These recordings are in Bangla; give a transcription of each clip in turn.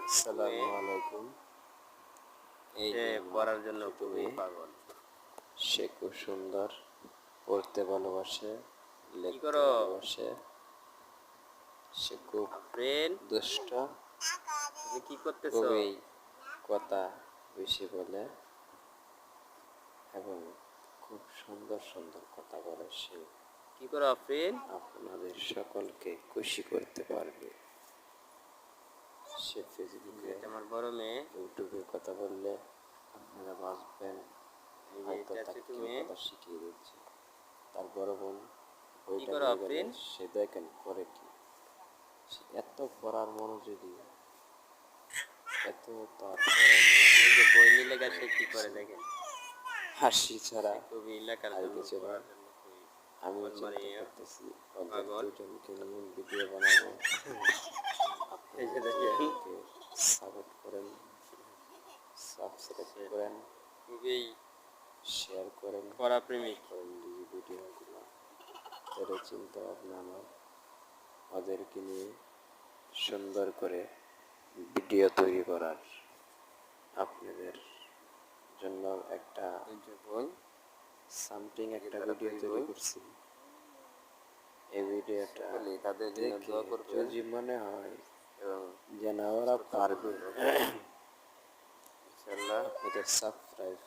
আসসালামু আলাইকুম। এই সে যে পড়ার জন্য খুবই পাগল। সে খুব সুন্দর, পড়তে ভালোবাসে, কি লিখতে করো ভালোবাসে। সে খুব আফরিন? দুষ্ট, তুমি কি করতেছো? খুবই কথা বেশি বলে এবং খুব সুন্দর সুন্দর কথা বলে। সে কি করো আফরিন? আপনাদের সকলকে খুশি করতে পারবে। সে ফেসবুকে, এটা আমার বড় মেয়ে। ইউটিউবে কথা বললে আপনারা বাঁচবেন। এই যে হয়তো এটা আছে তাকে কেউ তুমি। কথা শিখিয়ে দিচ্ছে। তার বড় বোন কি বইটা করো নিয়ে গেলে আফরিন? সে দেখেন করে কি। সে এত পড়ার মনোযোগী, এত তার এই যে বই নিলে সে কি করে দেখেন। হাসি ছাড়া সে খুবই লেখার আর জন্য কিছু না। পড়ার জন্য খুবই আমি চিন্তা মনমানীয় করতেছি ওদের পাগল। দুজনকে নিয়ে ভিডিও বানাবো। এই যে আপনারা দেখেন আমাকে সাপোর্ট করেন, সাবস্ক্রাইব সে করেন, খুবই শেয়ার করেন, পড়াপ্রেমিক। করেন ভিডিওগুলো। এর চিন্তা ভাবনা আমার ওদেরকে নিয়ে সুন্দর করে ভিডিও তৈরি করার। আপনাদের জন্য একটা এই যে বোন, সামথিং এই যে একটা তারা ভিডিও দুই তৈরি বোন। করছি। এই ভিডিওটা সকলেই তাদের জন্য দেখে দোয়া করবেন যদি মনে হয় এবং যেন ওরা পারবে, ইনশাআল্লাহ আপনাদের সাবস্ক্রাইব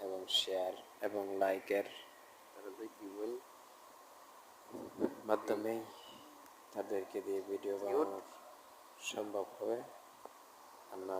এবং শেয়ার এবং লাইকের তারা দুই বোন মাধ্যমেই তাদেরকে দিয়ে ভিডিও কিউট। বানানো সম্ভব হবে। আল্লাহ